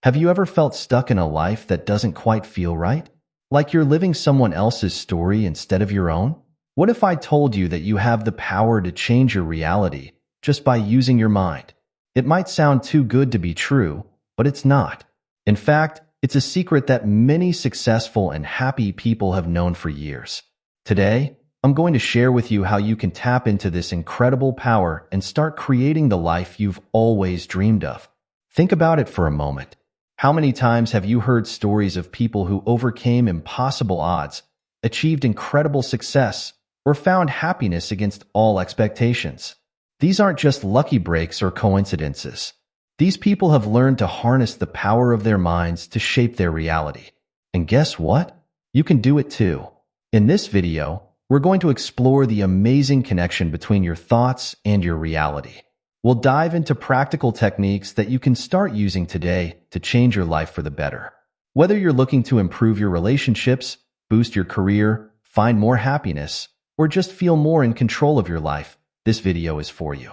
Have you ever felt stuck in a life that doesn't quite feel right? Like you're living someone else's story instead of your own? What if I told you that you have the power to change your reality just by using your mind? It might sound too good to be true, but it's not. In fact, it's a secret that many successful and happy people have known for years. Today, I'm going to share with you how you can tap into this incredible power and start creating the life you've always dreamed of. Think about it for a moment. How many times have you heard stories of people who overcame impossible odds, achieved incredible success, or found happiness against all expectations? These aren't just lucky breaks or coincidences. These people have learned to harness the power of their minds to shape their reality. And guess what? You can do it too. In this video, we're going to explore the amazing connection between your thoughts and your reality. We'll dive into practical techniques that you can start using today to change your life for the better. Whether you're looking to improve your relationships, boost your career, find more happiness, or just feel more in control of your life, this video is for you.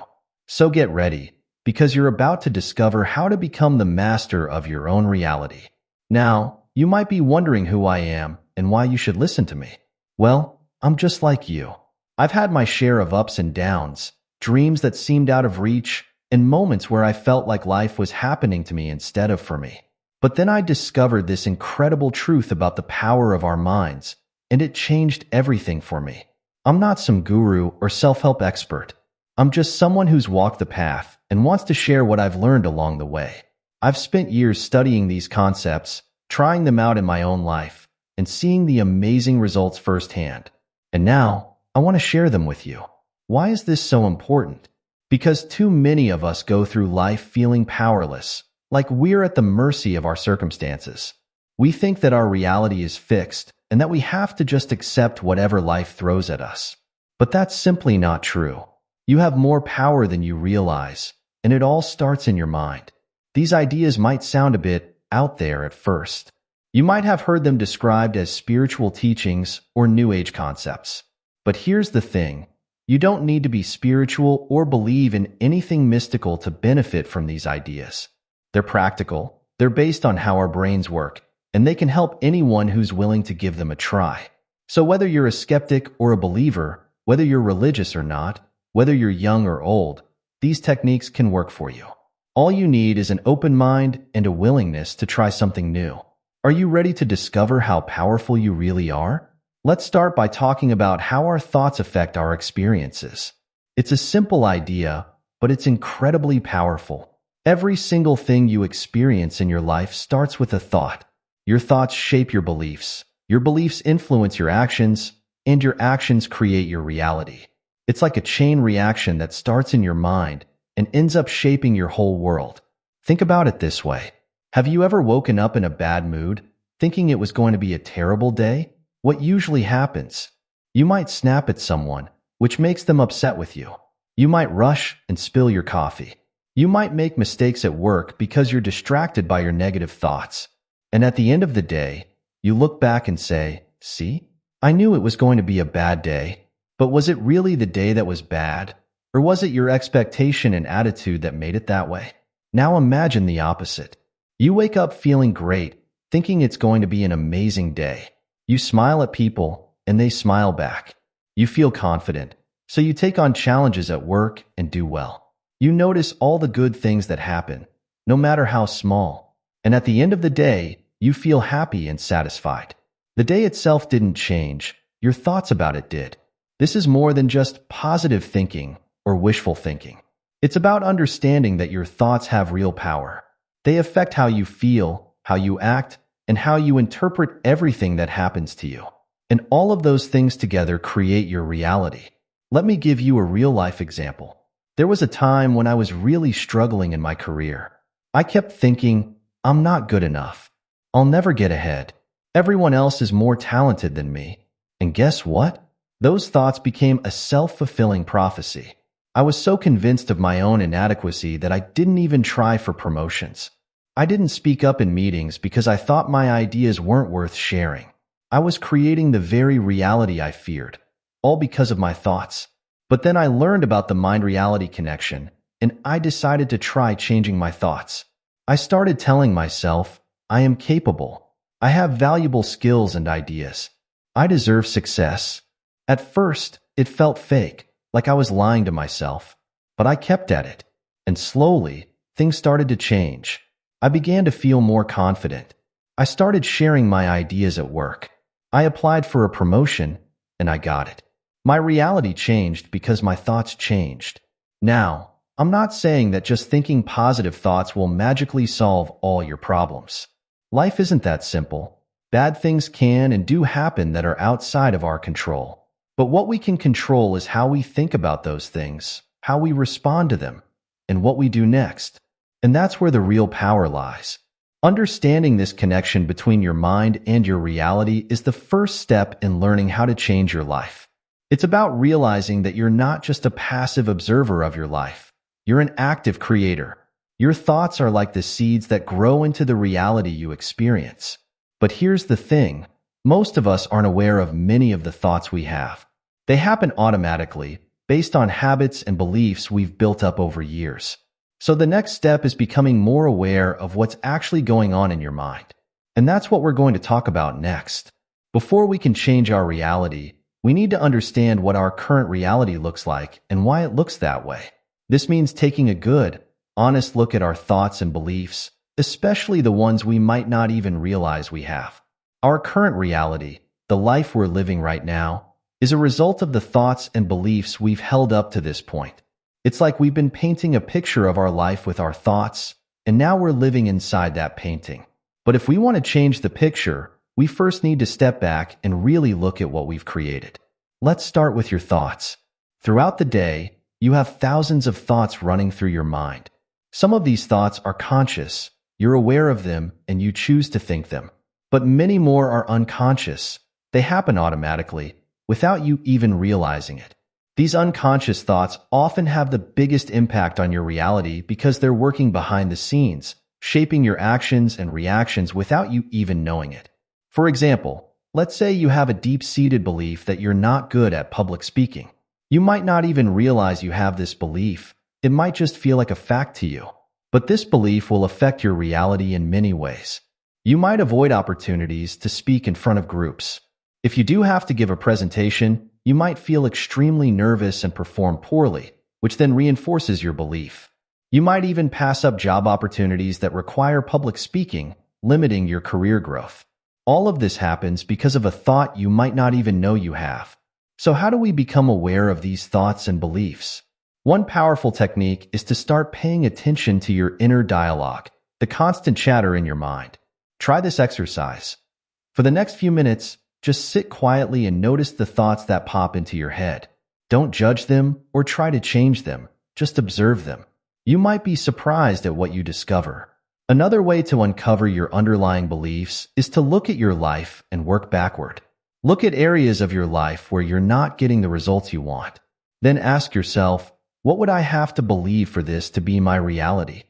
So get ready, because you're about to discover how to become the master of your own reality. Now, you might be wondering who I am and why you should listen to me. Well, I'm just like you. I've had my share of ups and downs, dreams that seemed out of reach, and moments where I felt like life was happening to me instead of for me. But then I discovered this incredible truth about the power of our minds, and it changed everything for me. I'm not some guru or self-help expert. I'm just someone who's walked the path and wants to share what I've learned along the way. I've spent years studying these concepts, trying them out in my own life, and seeing the amazing results firsthand. And now, I want to share them with you. Why is this so important? Because too many of us go through life feeling powerless, like we're at the mercy of our circumstances. We think that our reality is fixed and that we have to just accept whatever life throws at us. But that's simply not true. You have more power than you realize, and it all starts in your mind. These ideas might sound a bit out there at first. You might have heard them described as spiritual teachings or New Age concepts. But here's the thing. You don't need to be spiritual or believe in anything mystical to benefit from these ideas. They're practical, they're based on how our brains work, and they can help anyone who's willing to give them a try. So whether you're a skeptic or a believer, whether you're religious or not, whether you're young or old, these techniques can work for you. All you need is an open mind and a willingness to try something new. Are you ready to discover how powerful you really are? Let's start by talking about how our thoughts affect our experiences. It's a simple idea, but it's incredibly powerful. Every single thing you experience in your life starts with a thought. Your thoughts shape your beliefs influence your actions, and your actions create your reality. It's like a chain reaction that starts in your mind and ends up shaping your whole world. Think about it this way. Have you ever woken up in a bad mood, thinking it was going to be a terrible day? What usually happens? You might snap at someone, which makes them upset with you. You might rush and spill your coffee. You might make mistakes at work because you're distracted by your negative thoughts. And at the end of the day, you look back and say, "See? I knew it was going to be a bad day." But was it really the day that was bad? Or was it your expectation and attitude that made it that way? Now imagine the opposite. You wake up feeling great, thinking it's going to be an amazing day. You smile at people, and they smile back. You feel confident, so you take on challenges at work and do well. You notice all the good things that happen, no matter how small. And at the end of the day, you feel happy and satisfied. The day itself didn't change, your thoughts about it did. This is more than just positive thinking or wishful thinking. It's about understanding that your thoughts have real power. They affect how you feel, how you act, and how you interpret everything that happens to you. And all of those things together create your reality. Let me give you a real-life example. There was a time when I was really struggling in my career. I kept thinking, I'm not good enough. I'll never get ahead. Everyone else is more talented than me. And guess what? Those thoughts became a self-fulfilling prophecy. I was so convinced of my own inadequacy that I didn't even try for promotions. I didn't speak up in meetings because I thought my ideas weren't worth sharing. I was creating the very reality I feared, all because of my thoughts. But then I learned about the mind-reality connection, and I decided to try changing my thoughts. I started telling myself, I am capable. I have valuable skills and ideas. I deserve success. At first, it felt fake, like I was lying to myself. But I kept at it. And slowly, things started to change. I began to feel more confident. I started sharing my ideas at work. I applied for a promotion, and I got it. My reality changed because my thoughts changed. Now, I'm not saying that just thinking positive thoughts will magically solve all your problems. Life isn't that simple. Bad things can and do happen that are outside of our control. But what we can control is how we think about those things, how we respond to them, and what we do next. And that's where the real power lies. Understanding this connection between your mind and your reality is the first step in learning how to change your life. It's about realizing that you're not just a passive observer of your life. You're an active creator. Your thoughts are like the seeds that grow into the reality you experience. But here's the thing. Most of us aren't aware of many of the thoughts we have. They happen automatically, based on habits and beliefs we've built up over years. So the next step is becoming more aware of what's actually going on in your mind. And that's what we're going to talk about next. Before we can change our reality, we need to understand what our current reality looks like and why it looks that way. This means taking a good, honest look at our thoughts and beliefs, especially the ones we might not even realize we have. Our current reality, the life we're living right now, is a result of the thoughts and beliefs we've held up to this point. It's like we've been painting a picture of our life with our thoughts, and now we're living inside that painting. But if we want to change the picture, we first need to step back and really look at what we've created. Let's start with your thoughts. Throughout the day, you have thousands of thoughts running through your mind. Some of these thoughts are conscious, you're aware of them, and you choose to think them. But many more are unconscious. They happen automatically, without you even realizing it. These unconscious thoughts often have the biggest impact on your reality because they're working behind the scenes, shaping your actions and reactions without you even knowing it. For example, let's say you have a deep-seated belief that you're not good at public speaking. You might not even realize you have this belief. It might just feel like a fact to you. But this belief will affect your reality in many ways. You might avoid opportunities to speak in front of groups. If you do have to give a presentation, you might feel extremely nervous and perform poorly, which then reinforces your belief. You might even pass up job opportunities that require public speaking, limiting your career growth. All of this happens because of a thought you might not even know you have. So how do we become aware of these thoughts and beliefs? One powerful technique is to start paying attention to your inner dialogue, the constant chatter in your mind. Try this exercise. For the next few minutes, just sit quietly and notice the thoughts that pop into your head. Don't judge them or try to change them. Just observe them. You might be surprised at what you discover. Another way to uncover your underlying beliefs is to look at your life and work backward. Look at areas of your life where you're not getting the results you want. Then ask yourself, what would I have to believe for this to be my reality?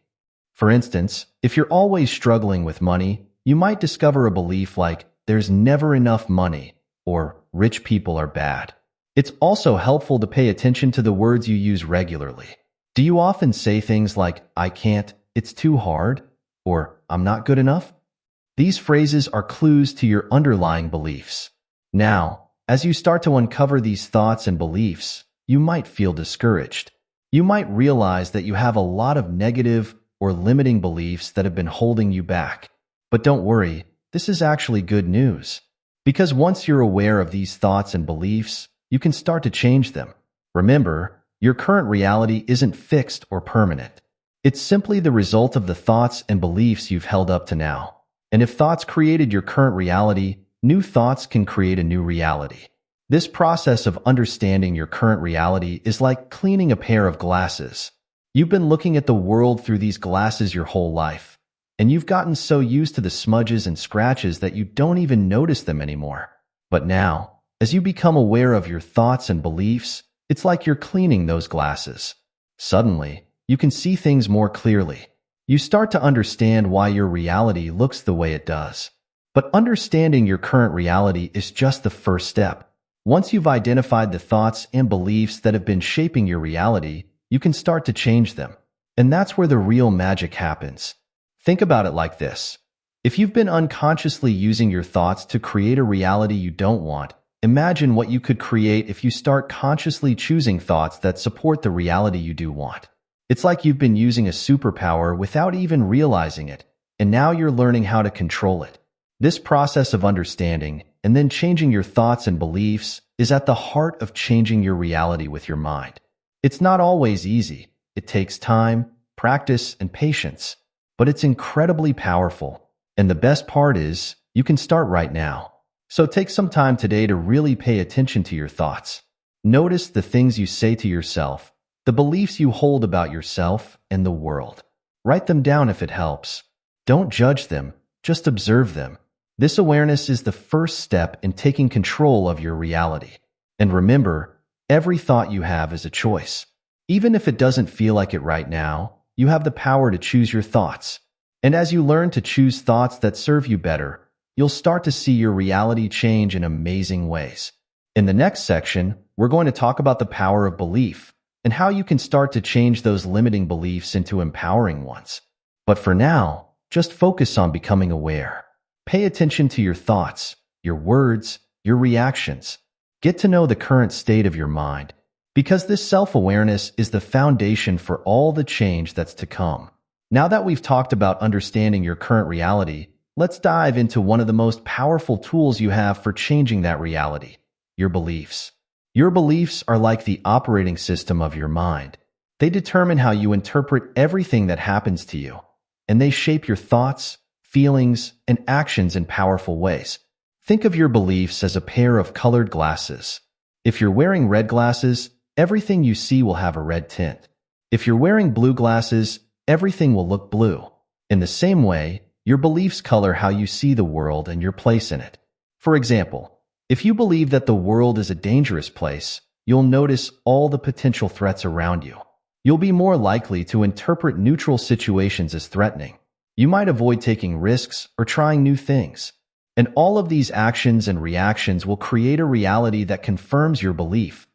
For instance, if you're always struggling with money, you might discover a belief like, there's never enough money, or rich people are bad. It's also helpful to pay attention to the words you use regularly. Do you often say things like, I can't, it's too hard, or I'm not good enough? These phrases are clues to your underlying beliefs. Now, as you start to uncover these thoughts and beliefs, you might feel discouraged. You might realize that you have a lot of negative or limiting beliefs that have been holding you back. But don't worry. This is actually good news, because once you're aware of these thoughts and beliefs, you can start to change them. Remember, your current reality isn't fixed or permanent. It's simply the result of the thoughts and beliefs you've held up to now. And if thoughts created your current reality, new thoughts can create a new reality. This process of understanding your current reality is like cleaning a pair of glasses. You've been looking at the world through these glasses your whole life. And you've gotten so used to the smudges and scratches that you don't even notice them anymore. But now, as you become aware of your thoughts and beliefs, it's like you're cleaning those glasses. Suddenly, you can see things more clearly. You start to understand why your reality looks the way it does. But understanding your current reality is just the first step. Once you've identified the thoughts and beliefs that have been shaping your reality, you can start to change them. And that's where the real magic happens. Think about it like this. If you've been unconsciously using your thoughts to create a reality you don't want, imagine what you could create if you start consciously choosing thoughts that support the reality you do want. It's like you've been using a superpower without even realizing it, and now you're learning how to control it. This process of understanding and then changing your thoughts and beliefs is at the heart of changing your reality with your mind. It's not always easy. It takes time, practice, and patience, but it's incredibly powerful. And the best part is, you can start right now. So take some time today to really pay attention to your thoughts. Notice the things you say to yourself, the beliefs you hold about yourself and the world. Write them down if it helps. Don't judge them, just observe them. This awareness is the first step in taking control of your reality. And remember, every thought you have is a choice. Even if it doesn't feel like it right now, you have the power to choose your thoughts. And as you learn to choose thoughts that serve you better, you'll start to see your reality change in amazing ways. In the next section, we're going to talk about the power of belief and how you can start to change those limiting beliefs into empowering ones. But for now, just focus on becoming aware. Pay attention to your thoughts, your words, your reactions. Get to know the current state of your mind, because this self-awareness is the foundation for all the change that's to come. Now that we've talked about understanding your current reality, let's dive into one of the most powerful tools you have for changing that reality: your beliefs. Your beliefs are like the operating system of your mind. They determine how you interpret everything that happens to you, and they shape your thoughts, feelings, and actions in powerful ways. Think of your beliefs as a pair of colored glasses. If you're wearing red glasses, everything you see will have a red tint. If you're wearing blue glasses, everything will look blue. In the same way, your beliefs color how you see the world and your place in it. For example, if you believe that the world is a dangerous place, you'll notice all the potential threats around you. You'll be more likely to interpret neutral situations as threatening. You might avoid taking risks or trying new things. And all of these actions and reactions will create a reality that confirms your belief.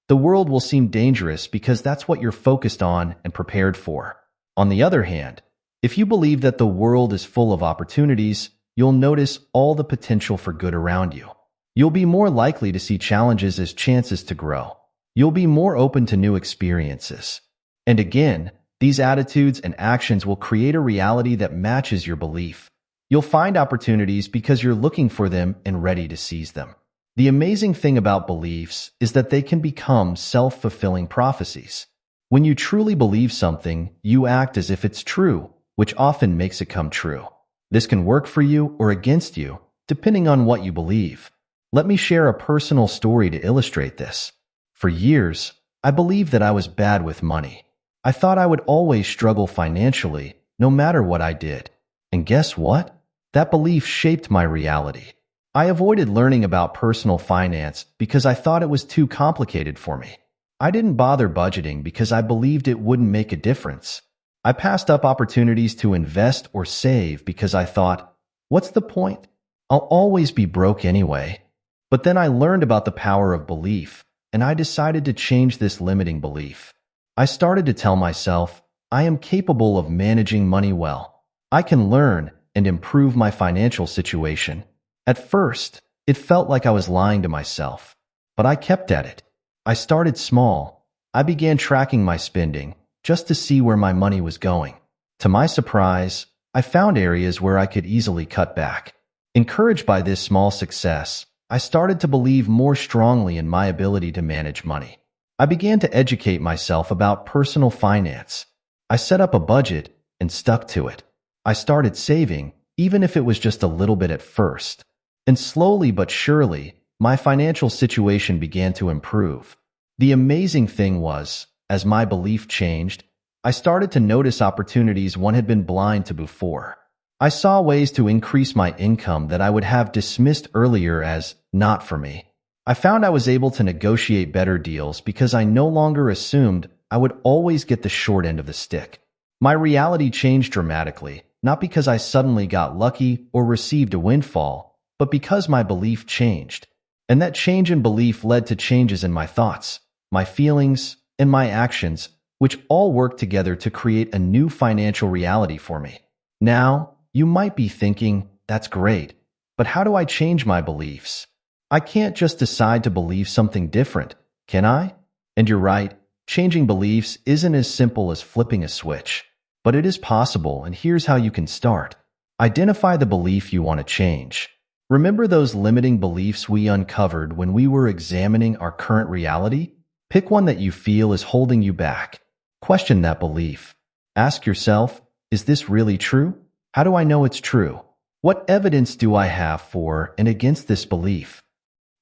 The world will seem dangerous because that's what you're focused on and prepared for. On the other hand, if you believe that the world is full of opportunities, you'll notice all the potential for good around you. You'll be more likely to see challenges as chances to grow. You'll be more open to new experiences. And again, these attitudes and actions will create a reality that matches your belief. You'll find opportunities because you're looking for them and ready to seize them. The amazing thing about beliefs is that they can become self-fulfilling prophecies. When you truly believe something, you act as if it's true, which often makes it come true. This can work for you or against you, depending on what you believe. Let me share a personal story to illustrate this. For years, I believed that I was bad with money. I thought I would always struggle financially, no matter what I did. And guess what? That belief shaped my reality. I avoided learning about personal finance because I thought it was too complicated for me. I didn't bother budgeting because I believed it wouldn't make a difference. I passed up opportunities to invest or save because I thought, what's the point? I'll always be broke anyway. But then I learned about the power of belief, and I decided to change this limiting belief. I started to tell myself, I am capable of managing money well. I can learn and improve my financial situation. At first, it felt like I was lying to myself, but I kept at it. I started small. I began tracking my spending just to see where my money was going. To my surprise, I found areas where I could easily cut back. Encouraged by this small success, I started to believe more strongly in my ability to manage money. I began to educate myself about personal finance. I set up a budget and stuck to it. I started saving, even if it was just a little bit at first. And slowly but surely, my financial situation began to improve. The amazing thing was, as my belief changed, I started to notice opportunities one had been blind to before. I saw ways to increase my income that I would have dismissed earlier as not for me. I found I was able to negotiate better deals because I no longer assumed I would always get the short end of the stick. My reality changed dramatically, not because I suddenly got lucky or received a windfall, but because my belief changed. And that change in belief led to changes in my thoughts, my feelings, and my actions, which all worked together to create a new financial reality for me. Now, you might be thinking, that's great, but how do I change my beliefs? I can't just decide to believe something different, can I? And you're right, changing beliefs isn't as simple as flipping a switch. But it is possible, and here's how you can start. Identify the belief you want to change. Remember those limiting beliefs we uncovered when we were examining our current reality? Pick one that you feel is holding you back. Question that belief. Ask yourself, is this really true? How do I know it's true? What evidence do I have for and against this belief?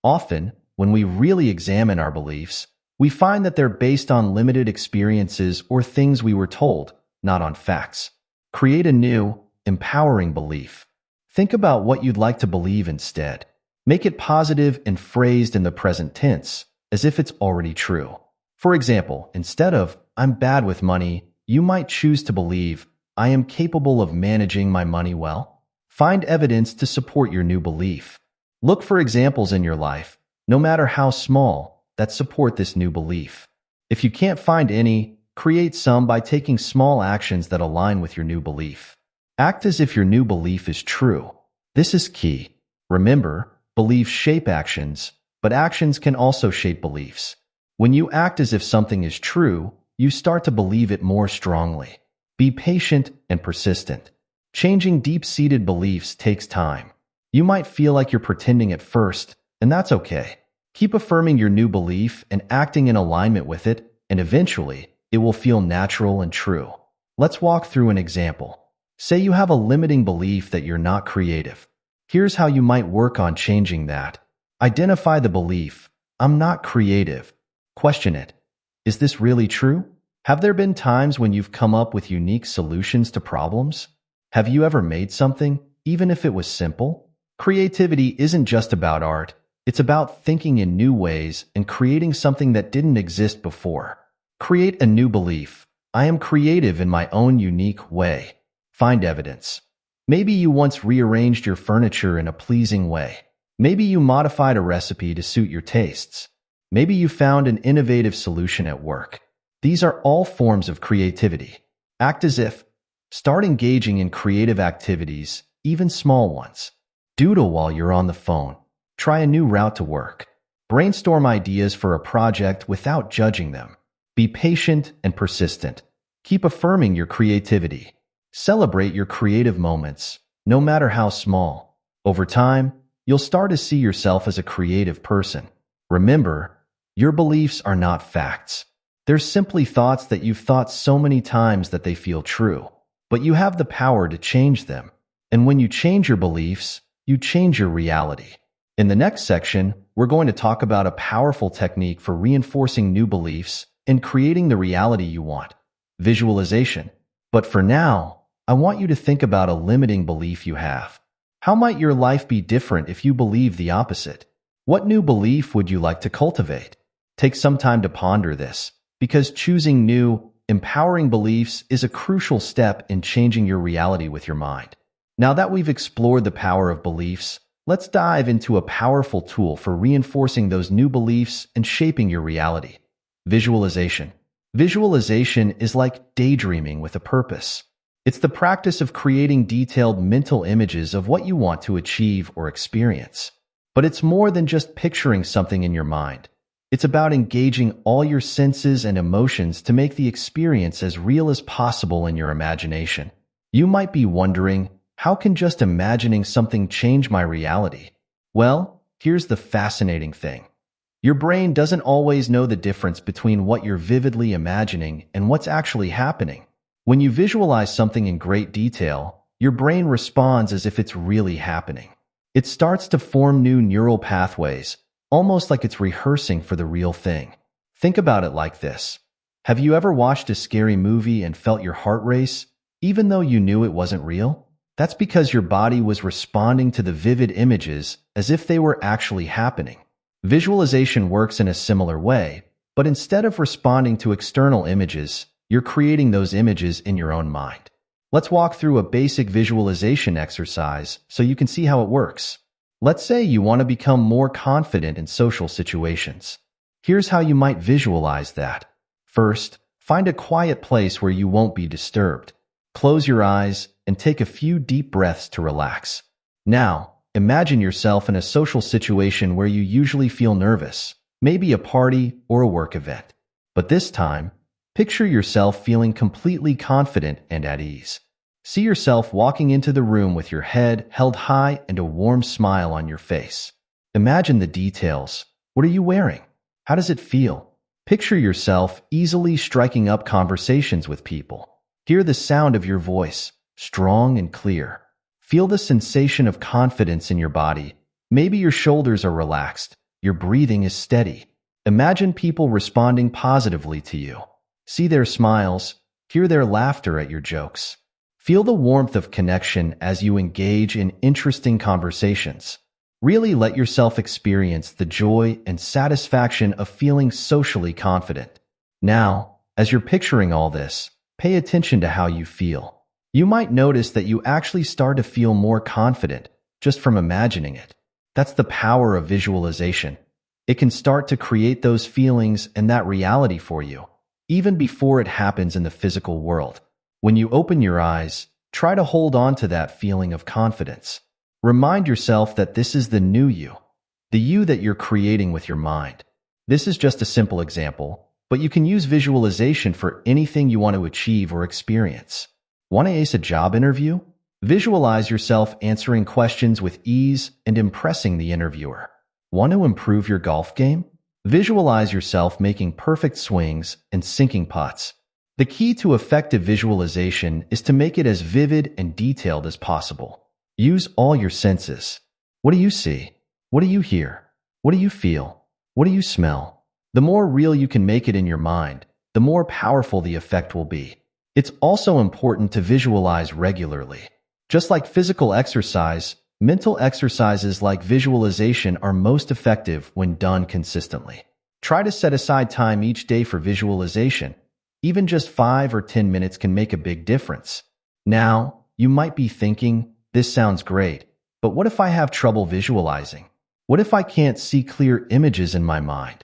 Often, when we really examine our beliefs, we find that they're based on limited experiences or things we were told, not on facts. Create a new, empowering belief. Think about what you'd like to believe instead. Make it positive and phrased in the present tense, as if it's already true. For example, instead of, I'm bad with money, you might choose to believe, I am capable of managing my money well. Find evidence to support your new belief. Look for examples in your life, no matter how small, that support this new belief. If you can't find any, create some by taking small actions that align with your new belief. Act as if your new belief is true. This is key. Remember, beliefs shape actions, but actions can also shape beliefs. When you act as if something is true, you start to believe it more strongly. Be patient and persistent. Changing deep-seated beliefs takes time. You might feel like you're pretending at first, and that's okay. Keep affirming your new belief and acting in alignment with it, and eventually, it will feel natural and true. Let's walk through an example. Say you have a limiting belief that you're not creative. Here's how you might work on changing that. Identify the belief, I'm not creative. Question it. Is this really true? Have there been times when you've come up with unique solutions to problems? Have you ever made something, even if it was simple? Creativity isn't just about art. It's about thinking in new ways and creating something that didn't exist before. Create a new belief. I am creative in my own unique way. Find evidence. Maybe you once rearranged your furniture in a pleasing way. Maybe you modified a recipe to suit your tastes. Maybe you found an innovative solution at work. These are all forms of creativity. Act as if. Start engaging in creative activities, even small ones. Doodle while you're on the phone. Try a new route to work. Brainstorm ideas for a project without judging them. Be patient and persistent. Keep affirming your creativity. Celebrate your creative moments, no matter how small. Over time, you'll start to see yourself as a creative person. Remember, your beliefs are not facts. They're simply thoughts that you've thought so many times that they feel true. But you have the power to change them. And when you change your beliefs, you change your reality. In the next section, we're going to talk about a powerful technique for reinforcing new beliefs and creating the reality you want. Visualization. But for now, I want you to think about a limiting belief you have. How might your life be different if you believe the opposite? What new belief would you like to cultivate? Take some time to ponder this, because choosing new, empowering beliefs is a crucial step in changing your reality with your mind. Now that we've explored the power of beliefs, let's dive into a powerful tool for reinforcing those new beliefs and shaping your reality. Visualization. Visualization is like daydreaming with a purpose. It's the practice of creating detailed mental images of what you want to achieve or experience. But it's more than just picturing something in your mind. It's about engaging all your senses and emotions to make the experience as real as possible in your imagination. You might be wondering, how can just imagining something change my reality? Well, here's the fascinating thing. Your brain doesn't always know the difference between what you're vividly imagining and what's actually happening. When you visualize something in great detail, your brain responds as if it's really happening. It starts to form new neural pathways, almost like it's rehearsing for the real thing. Think about it like this. Have you ever watched a scary movie and felt your heart race, even though you knew it wasn't real? That's because your body was responding to the vivid images as if they were actually happening. Visualization works in a similar way, but instead of responding to external images, you're creating those images in your own mind. Let's walk through a basic visualization exercise so you can see how it works. Let's say you want to become more confident in social situations. Here's how you might visualize that. First, find a quiet place where you won't be disturbed. Close your eyes and take a few deep breaths to relax. Now, imagine yourself in a social situation where you usually feel nervous, maybe a party or a work event. But this time, picture yourself feeling completely confident and at ease. See yourself walking into the room with your head held high and a warm smile on your face. Imagine the details. What are you wearing? How does it feel? Picture yourself easily striking up conversations with people. Hear the sound of your voice, strong and clear. Feel the sensation of confidence in your body. Maybe your shoulders are relaxed. Your breathing is steady. Imagine people responding positively to you. See their smiles. Hear their laughter at your jokes. Feel the warmth of connection as you engage in interesting conversations. Really let yourself experience the joy and satisfaction of feeling socially confident. Now, as you're picturing all this, pay attention to how you feel. You might notice that you actually start to feel more confident just from imagining it. That's the power of visualization. It can start to create those feelings and that reality for you, even before it happens in the physical world. When you open your eyes, try to hold on to that feeling of confidence. Remind yourself that this is the new you, the you that you're creating with your mind. This is just a simple example, but you can use visualization for anything you want to achieve or experience. Want to ace a job interview? Visualize yourself answering questions with ease and impressing the interviewer. Want to improve your golf game? Visualize yourself making perfect swings and sinking putts. The key to effective visualization is to make it as vivid and detailed as possible. Use all your senses. What do you see? What do you hear? What do you feel? What do you smell? The more real you can make it in your mind, the more powerful the effect will be. It's also important to visualize regularly. Just like physical exercise, mental exercises like visualization are most effective when done consistently. Try to set aside time each day for visualization. Even just 5 or 10 minutes can make a big difference. Now, you might be thinking, this sounds great, but what if I have trouble visualizing? What if I can't see clear images in my mind?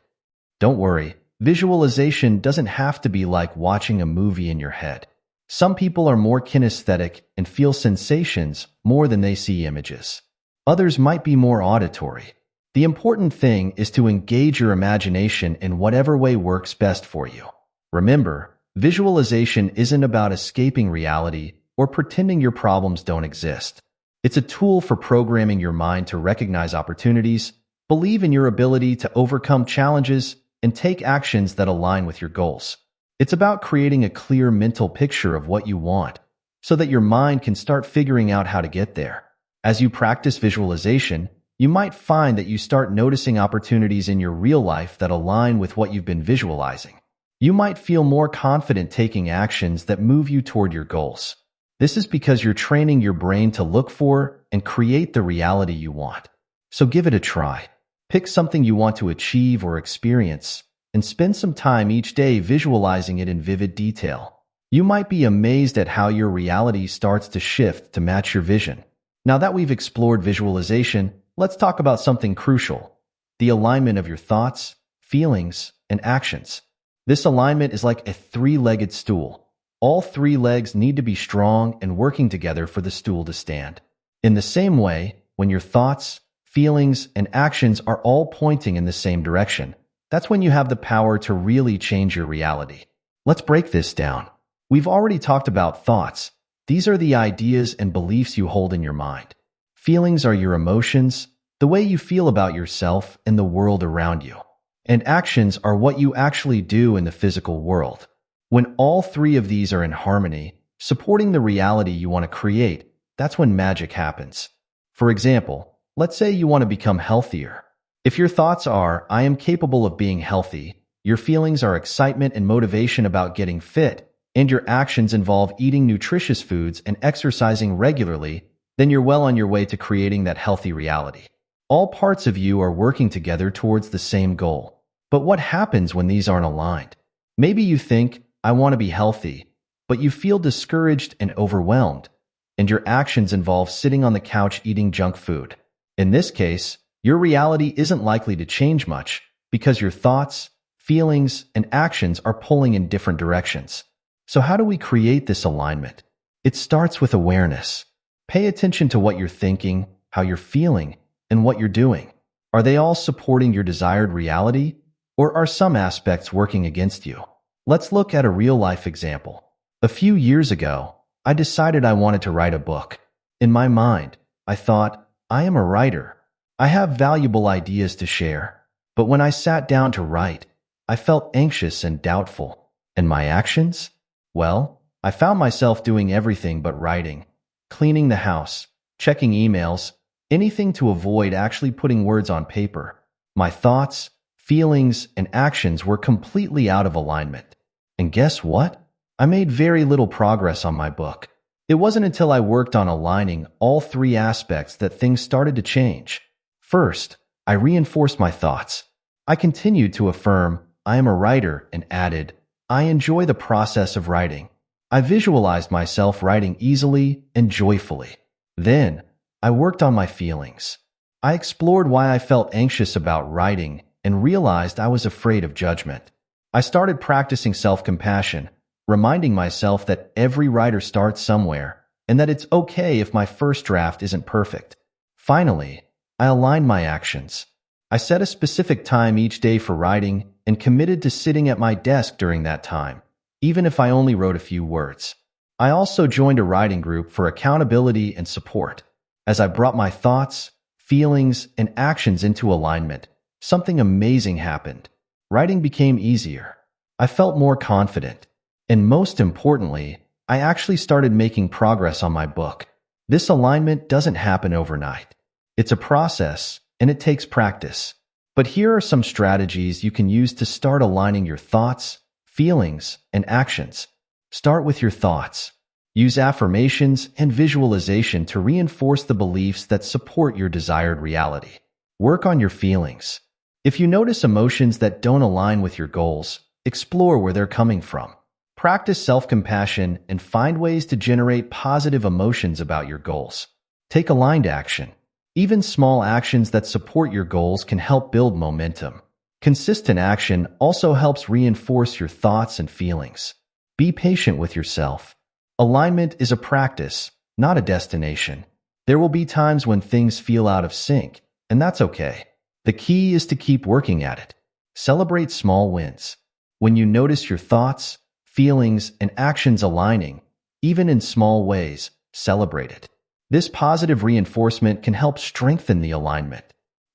Don't worry, visualization doesn't have to be like watching a movie in your head. Some people are more kinesthetic and feel sensations more than they see images. Others might be more auditory. The important thing is to engage your imagination in whatever way works best for you. Remember, visualization isn't about escaping reality or pretending your problems don't exist. It's a tool for programming your mind to recognize opportunities, believe in your ability to overcome challenges, and take actions that align with your goals. It's about creating a clear mental picture of what you want, so that your mind can start figuring out how to get there. As you practice visualization, you might find that you start noticing opportunities in your real life that align with what you've been visualizing. You might feel more confident taking actions that move you toward your goals. This is because you're training your brain to look for and create the reality you want. So give it a try. Pick something you want to achieve or experience, and spend some time each day visualizing it in vivid detail. You might be amazed at how your reality starts to shift to match your vision. Now that we've explored visualization, let's talk about something crucial: the alignment of your thoughts, feelings, and actions. This alignment is like a three-legged stool. All 3 legs need to be strong and working together for the stool to stand. In the same way, when your thoughts, feelings, and actions are all pointing in the same direction, that's when you have the power to really change your reality. Let's break this down. We've already talked about thoughts. These are the ideas and beliefs you hold in your mind. Feelings are your emotions, the way you feel about yourself and the world around you. And actions are what you actually do in the physical world. When all 3 of these are in harmony, supporting the reality you want to create, that's when magic happens. For example, let's say you want to become healthier. If your thoughts are, I am capable of being healthy, your feelings are excitement and motivation about getting fit, and your actions involve eating nutritious foods and exercising regularly, then you're well on your way to creating that healthy reality. All parts of you are working together towards the same goal. But what happens when these aren't aligned? Maybe you think, I want to be healthy, but you feel discouraged and overwhelmed, and your actions involve sitting on the couch eating junk food. In this case, your reality isn't likely to change much because your thoughts, feelings, and actions are pulling in different directions. So how do we create this alignment? It starts with awareness. Pay attention to what you're thinking, how you're feeling, and what you're doing. Are they all supporting your desired reality, or are some aspects working against you? Let's look at a real-life example. A few years ago, I decided I wanted to write a book. In my mind, I thought, I am a writer. I have valuable ideas to share. But when I sat down to write, I felt anxious and doubtful. And my actions? Well, I found myself doing everything but writing. Cleaning the house, checking emails, anything to avoid actually putting words on paper. My thoughts, feelings, and actions were completely out of alignment. And guess what? I made very little progress on my book. It wasn't until I worked on aligning all three aspects that things started to change. First, I reinforced my thoughts. I continued to affirm, I am a writer, and added, I enjoy the process of writing. I visualized myself writing easily and joyfully. Then, I worked on my feelings. I explored why I felt anxious about writing and realized I was afraid of judgment. I started practicing self-compassion, reminding myself that every writer starts somewhere and that it's okay if my first draft isn't perfect. Finally, I aligned my actions. I set a specific time each day for writing and committed to sitting at my desk during that time, even if I only wrote a few words. I also joined a writing group for accountability and support. As I brought my thoughts, feelings, and actions into alignment, something amazing happened. Writing became easier. I felt more confident. And most importantly, I actually started making progress on my book. This alignment doesn't happen overnight. It's a process, and it takes practice. But here are some strategies you can use to start aligning your thoughts, feelings, and actions. Start with your thoughts. Use affirmations and visualization to reinforce the beliefs that support your desired reality. Work on your feelings. If you notice emotions that don't align with your goals, explore where they're coming from. Practice self-compassion and find ways to generate positive emotions about your goals. Take aligned action. Even small actions that support your goals can help build momentum. Consistent action also helps reinforce your thoughts and feelings. Be patient with yourself. Alignment is a practice, not a destination. There will be times when things feel out of sync, and that's okay. The key is to keep working at it. Celebrate small wins. When you notice your thoughts, feelings, and actions aligning, even in small ways, celebrate it. This positive reinforcement can help strengthen the alignment.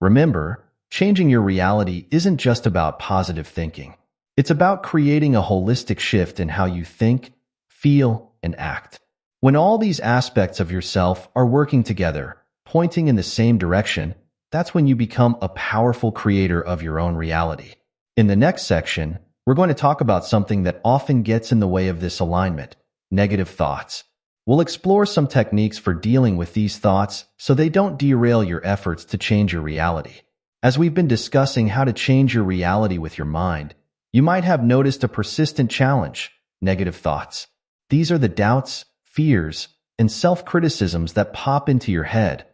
Remember, changing your reality isn't just about positive thinking. It's about creating a holistic shift in how you think, feel, and act. When all these aspects of yourself are working together, pointing in the same direction, that's when you become a powerful creator of your own reality. In the next section, we're going to talk about something that often gets in the way of this alignment: negative thoughts. We'll explore some techniques for dealing with these thoughts so they don't derail your efforts to change your reality. As we've been discussing how to change your reality with your mind, you might have noticed a persistent challenge: negative thoughts. These are the doubts, fears, and self-criticisms that pop into your head,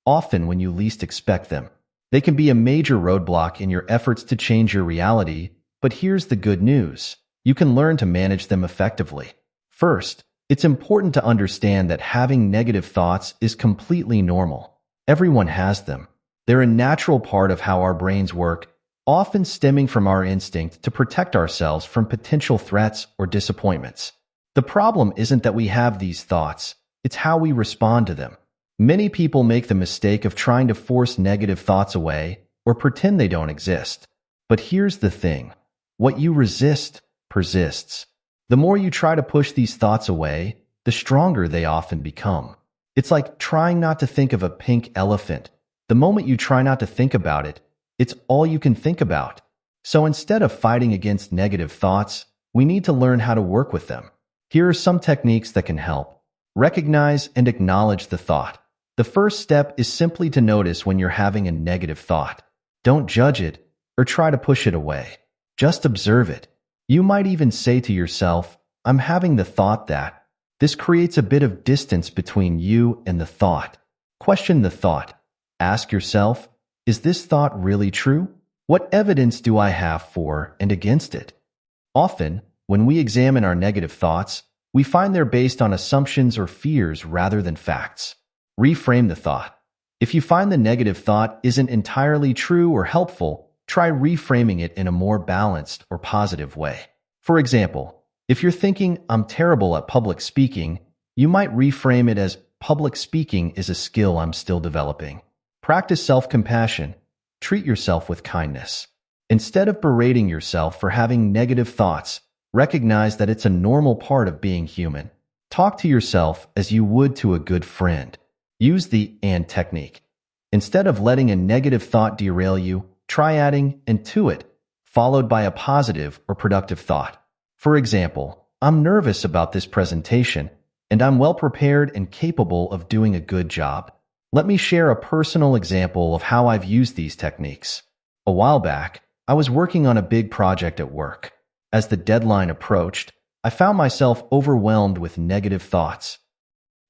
often when you least expect them. They can be a major roadblock in your efforts to change your reality, but here's the good news: you can learn to manage them effectively. First, it's important to understand that having negative thoughts is completely normal. Everyone has them. They're a natural part of how our brains work, often stemming from our instinct to protect ourselves from potential threats or disappointments. The problem isn't that we have these thoughts, it's how we respond to them. Many people make the mistake of trying to force negative thoughts away or pretend they don't exist. But here's the thing: what you resist persists. The more you try to push these thoughts away, the stronger they often become. It's like trying not to think of a pink elephant. The moment you try not to think about it, it's all you can think about. So instead of fighting against negative thoughts, we need to learn how to work with them. Here are some techniques that can help. Recognize and acknowledge the thought. The first step is simply to notice when you're having a negative thought. Don't judge it or try to push it away. Just observe it. You might even say to yourself, I'm having the thought that. This creates a bit of distance between you and the thought. Question the thought. Ask yourself, is this thought really true? What evidence do I have for and against it? Often, when we examine our negative thoughts, we find they're based on assumptions or fears rather than facts. Reframe the thought. If you find the negative thought isn't entirely true or helpful, try reframing it in a more balanced or positive way. For example, if you're thinking, "I'm terrible at public speaking," you might reframe it as, "Public speaking is a skill I'm still developing." Practice self-compassion. Treat yourself with kindness. Instead of berating yourself for having negative thoughts, recognize that it's a normal part of being human. Talk to yourself as you would to a good friend. Use the "and" technique. Instead of letting a negative thought derail you, try adding "and" to it, followed by a positive or productive thought. For example, "I'm nervous about this presentation, and I'm well prepared and capable of doing a good job." Let me share a personal example of how I've used these techniques. A while back, I was working on a big project at work. As the deadline approached, I found myself overwhelmed with negative thoughts.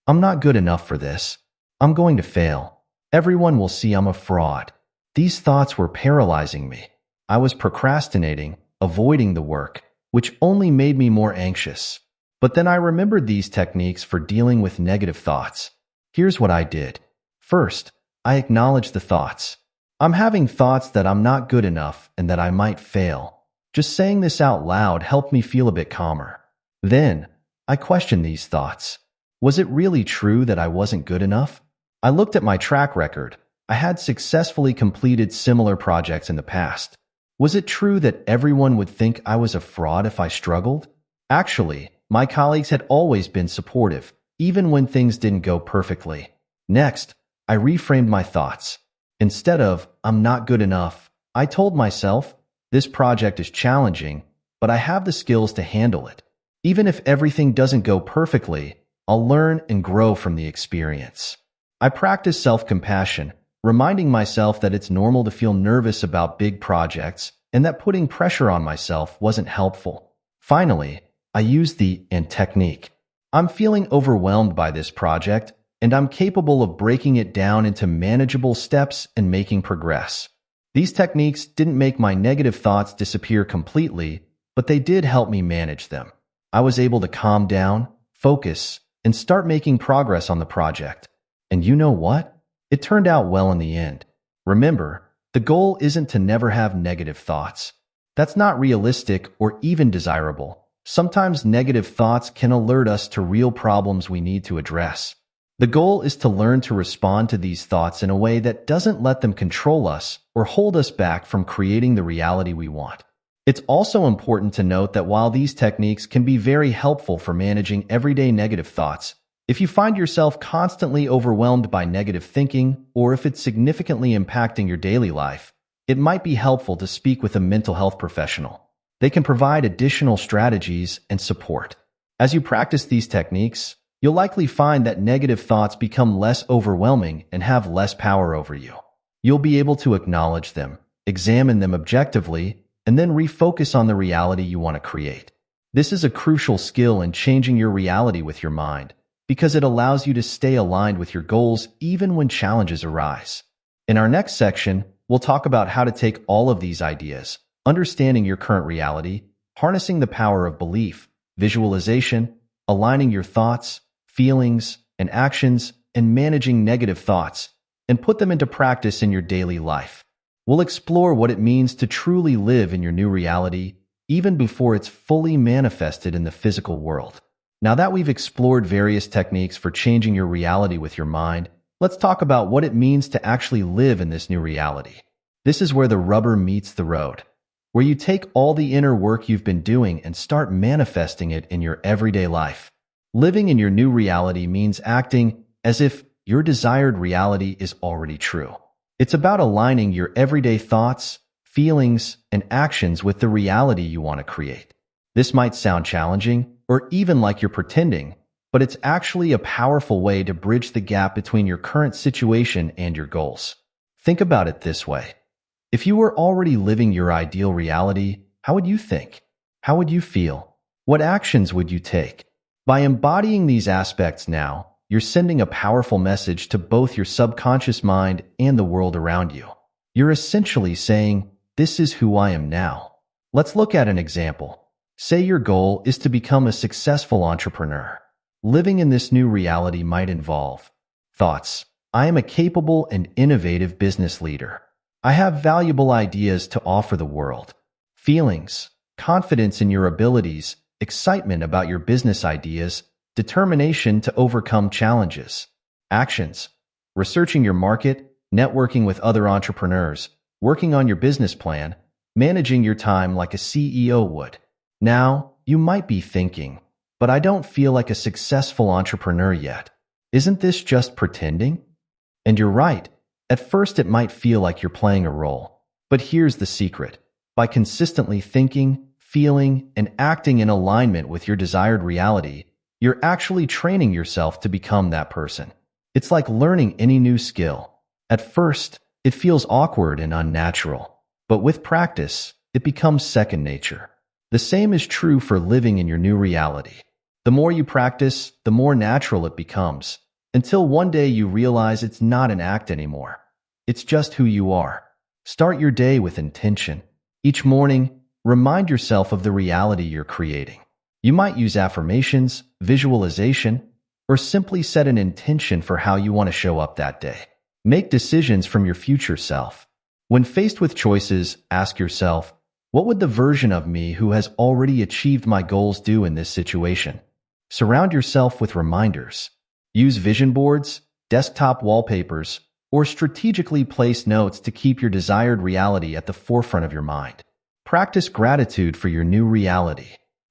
"I'm not good enough for this. I'm going to fail. Everyone will see I'm a fraud." These thoughts were paralyzing me. I was procrastinating, avoiding the work, which only made me more anxious. But then I remembered these techniques for dealing with negative thoughts. Here's what I did. First, I acknowledged the thoughts. "I'm having thoughts that I'm not good enough and that I might fail." Just saying this out loud helped me feel a bit calmer. Then, I questioned these thoughts. Was it really true that I wasn't good enough? I looked at my track record. I had successfully completed similar projects in the past. Was it true that everyone would think I was a fraud if I struggled? Actually, my colleagues had always been supportive, even when things didn't go perfectly. Next, I reframed my thoughts. Instead of, "I'm not good enough," I told myself, "This project is challenging, but I have the skills to handle it. Even if everything doesn't go perfectly, I'll learn and grow from the experience." I practice self-compassion, reminding myself that it's normal to feel nervous about big projects and that putting pressure on myself wasn't helpful. Finally, I use the "and" technique. "I'm feeling overwhelmed by this project, and I'm capable of breaking it down into manageable steps and making progress." These techniques didn't make my negative thoughts disappear completely, but they did help me manage them. I was able to calm down, focus, and start making progress on the project. And you know what? It turned out well in the end. Remember, the goal isn't to never have negative thoughts. That's not realistic or even desirable. Sometimes negative thoughts can alert us to real problems we need to address. The goal is to learn to respond to these thoughts in a way that doesn't let them control us or hold us back from creating the reality we want. It's also important to note that while these techniques can be very helpful for managing everyday negative thoughts, if you find yourself constantly overwhelmed by negative thinking, or if it's significantly impacting your daily life, it might be helpful to speak with a mental health professional. They can provide additional strategies and support. As you practice these techniques, you'll likely find that negative thoughts become less overwhelming and have less power over you. You'll be able to acknowledge them, examine them objectively, and then refocus on the reality you want to create. This is a crucial skill in changing your reality with your mind, because it allows you to stay aligned with your goals even when challenges arise. In our next section, we'll talk about how to take all of these ideas, understanding your current reality, harnessing the power of belief, visualization, aligning your thoughts, feelings, and actions, and managing negative thoughts, and put them into practice in your daily life. We'll explore what it means to truly live in your new reality, even before it's fully manifested in the physical world. Now that we've explored various techniques for changing your reality with your mind, let's talk about what it means to actually live in this new reality. This is where the rubber meets the road, where you take all the inner work you've been doing and start manifesting it in your everyday life. Living in your new reality means acting as if your desired reality is already true. It's about aligning your everyday thoughts, feelings, and actions with the reality you want to create. This might sound challenging, or even like you're pretending, but it's actually a powerful way to bridge the gap between your current situation and your goals. Think about it this way. If you were already living your ideal reality, how would you think? How would you feel? What actions would you take? By embodying these aspects now, you're sending a powerful message to both your subconscious mind and the world around you. You're essentially saying, "This is who I am now." Let's look at an example. Say your goal is to become a successful entrepreneur. Living in this new reality might involve thoughts. I am a capable and innovative business leader. I have valuable ideas to offer the world. Feelings. Confidence in your abilities, excitement about your business ideas, determination to overcome challenges. Actions. Researching your market, networking with other entrepreneurs, working on your business plan, managing your time like a CEO would. Now, you might be thinking, but I don't feel like a successful entrepreneur yet. Isn't this just pretending? And you're right. At first, it might feel like you're playing a role. But here's the secret. By consistently thinking, feeling, and acting in alignment with your desired reality, you're actually training yourself to become that person. It's like learning any new skill. At first, it feels awkward and unnatural. But with practice, it becomes second nature. The same is true for living in your new reality. The more you practice, the more natural it becomes, until one day you realize it's not an act anymore. It's just who you are. Start your day with intention. Each morning, remind yourself of the reality you're creating. You might use affirmations, visualization, or simply set an intention for how you want to show up that day. Make decisions from your future self. When faced with choices, ask yourself, what would the version of me who has already achieved my goals do in this situation? Surround yourself with reminders. Use vision boards, desktop wallpapers, or strategically place notes to keep your desired reality at the forefront of your mind. Practice gratitude for your new reality.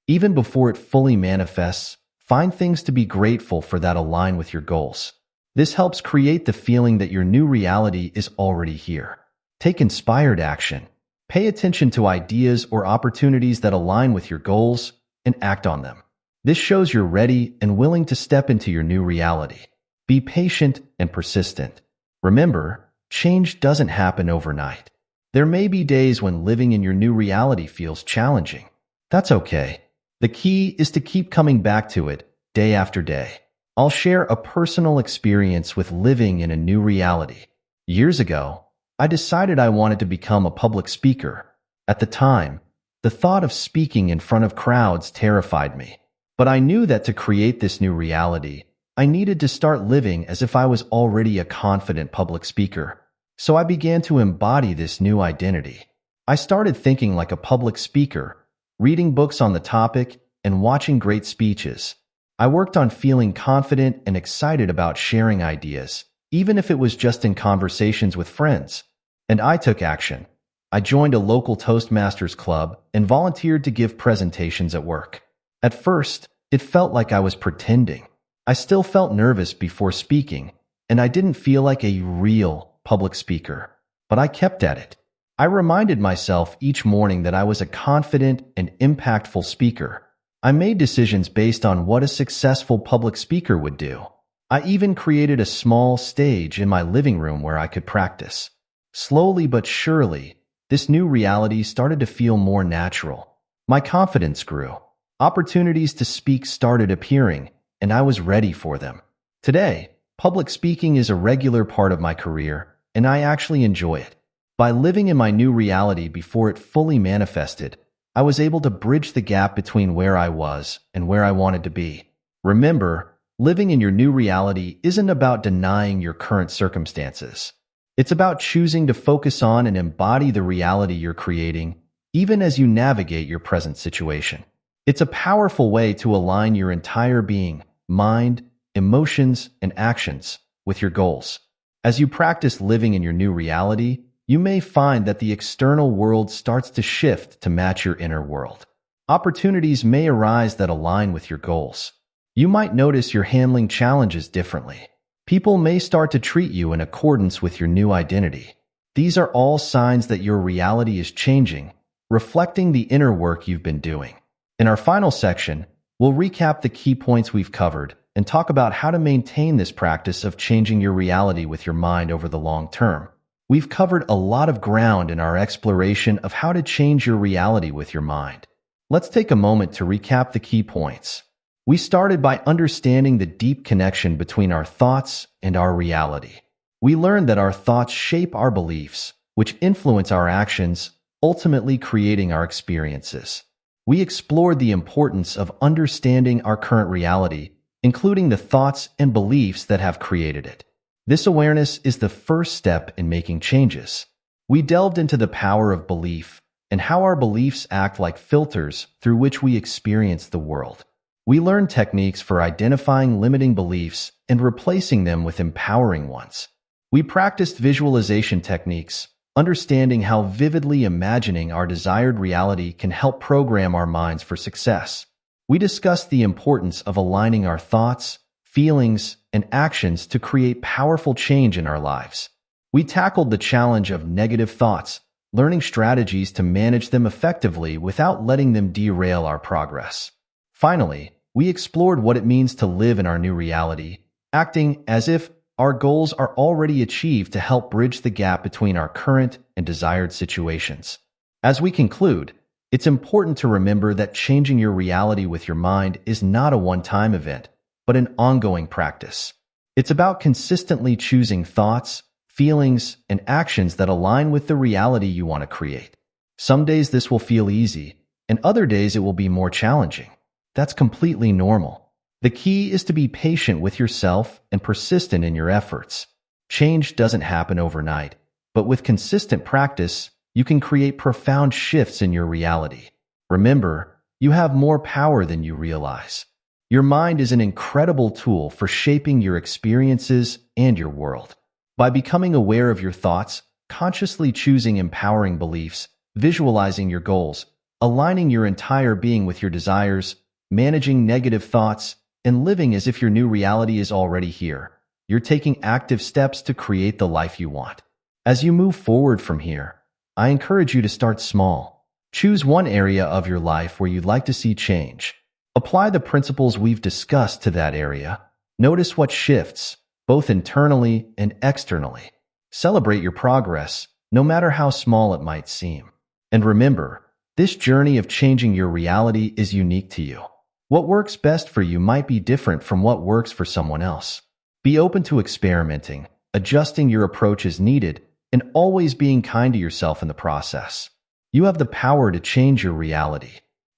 Even before it fully manifests, find things to be grateful for that align with your goals. This helps create the feeling that your new reality is already here. Take inspired action. Pay attention to ideas or opportunities that align with your goals and act on them. This shows you're ready and willing to step into your new reality. Be patient and persistent. Remember, change doesn't happen overnight. There may be days when living in your new reality feels challenging. That's okay. The key is to keep coming back to it day after day. I'll share a personal experience with living in a new reality. Years ago, I decided I wanted to become a public speaker. At the time, the thought of speaking in front of crowds terrified me. But I knew that to create this new reality, I needed to start living as if I was already a confident public speaker. So I began to embody this new identity. I started thinking like a public speaker, reading books on the topic, and watching great speeches. I worked on feeling confident and excited about sharing ideas, even if it was just in conversations with friends. And I took action. I joined a local Toastmasters club and volunteered to give presentations at work. At first, it felt like I was pretending. I still felt nervous before speaking, and I didn't feel like a real public speaker. But I kept at it. I reminded myself each morning that I was a confident and impactful speaker. I made decisions based on what a successful public speaker would do. I even created a small stage in my living room where I could practice. Slowly but surely, this new reality started to feel more natural. My confidence grew. Opportunities to speak started appearing, and I was ready for them. Today, public speaking is a regular part of my career, and I actually enjoy it. By living in my new reality before it fully manifested, I was able to bridge the gap between where I was and where I wanted to be. Remember, living in your new reality isn't about denying your current circumstances. It's about choosing to focus on and embody the reality you're creating, even as you navigate your present situation. It's a powerful way to align your entire being, mind, emotions, and actions with your goals. As you practice living in your new reality, you may find that the external world starts to shift to match your inner world. Opportunities may arise that align with your goals. You might notice you're handling challenges differently. People may start to treat you in accordance with your new identity. These are all signs that your reality is changing, reflecting the inner work you've been doing. In our final section, we'll recap the key points we've covered and talk about how to maintain this practice of changing your reality with your mind over the long term. We've covered a lot of ground in our exploration of how to change your reality with your mind. Let's take a moment to recap the key points. We started by understanding the deep connection between our thoughts and our reality. We learned that our thoughts shape our beliefs, which influence our actions, ultimately creating our experiences. we explored the importance of understanding our current reality, including the thoughts and beliefs that have created it. This awareness is the first step in making changes. We delved into the power of belief and how our beliefs act like filters through which we experience the world. We learned techniques for identifying limiting beliefs and replacing them with empowering ones. We practiced visualization techniques, understanding how vividly imagining our desired reality can help program our minds for success. We discussed the importance of aligning our thoughts, feelings, and actions to create powerful change in our lives. We tackled the challenge of negative thoughts, learning strategies to manage them effectively without letting them derail our progress. Finally, we explored what it means to live in our new reality, acting as if our goals are already achieved to help bridge the gap between our current and desired situations. As we conclude, it's important to remember that changing your reality with your mind is not a one-time event, but an ongoing practice. It's about consistently choosing thoughts, feelings, and actions that align with the reality you want to create. Some days this will feel easy, and other days it will be more challenging. That's completely normal. The key is to be patient with yourself and persistent in your efforts. Change doesn't happen overnight, but with consistent practice, you can create profound shifts in your reality. Remember, you have more power than you realize. Your mind is an incredible tool for shaping your experiences and your world. By becoming aware of your thoughts, consciously choosing empowering beliefs, visualizing your goals, aligning your entire being with your desires, managing negative thoughts, and living as if your new reality is already here, you're taking active steps to create the life you want. As you move forward from here, I encourage you to start small. Choose one area of your life where you'd like to see change. Apply the principles we've discussed to that area. Notice what shifts, both internally and externally. Celebrate your progress, no matter how small it might seem. And remember, this journey of changing your reality is unique to you. What works best for you might be different from what works for someone else. Be open to experimenting, adjusting your approach as needed, and always being kind to yourself in the process. You have the power to change your reality.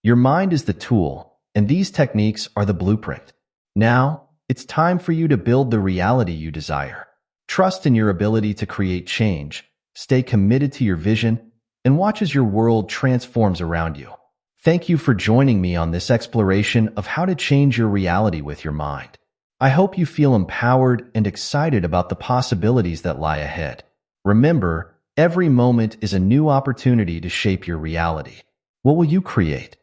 Your mind is the tool, and these techniques are the blueprint. Now, it's time for you to build the reality you desire. Trust in your ability to create change, stay committed to your vision, and watch as your world transforms around you. Thank you for joining me on this exploration of how to change your reality with your mind. I hope you feel empowered and excited about the possibilities that lie ahead. Remember, every moment is a new opportunity to shape your reality. What will you create?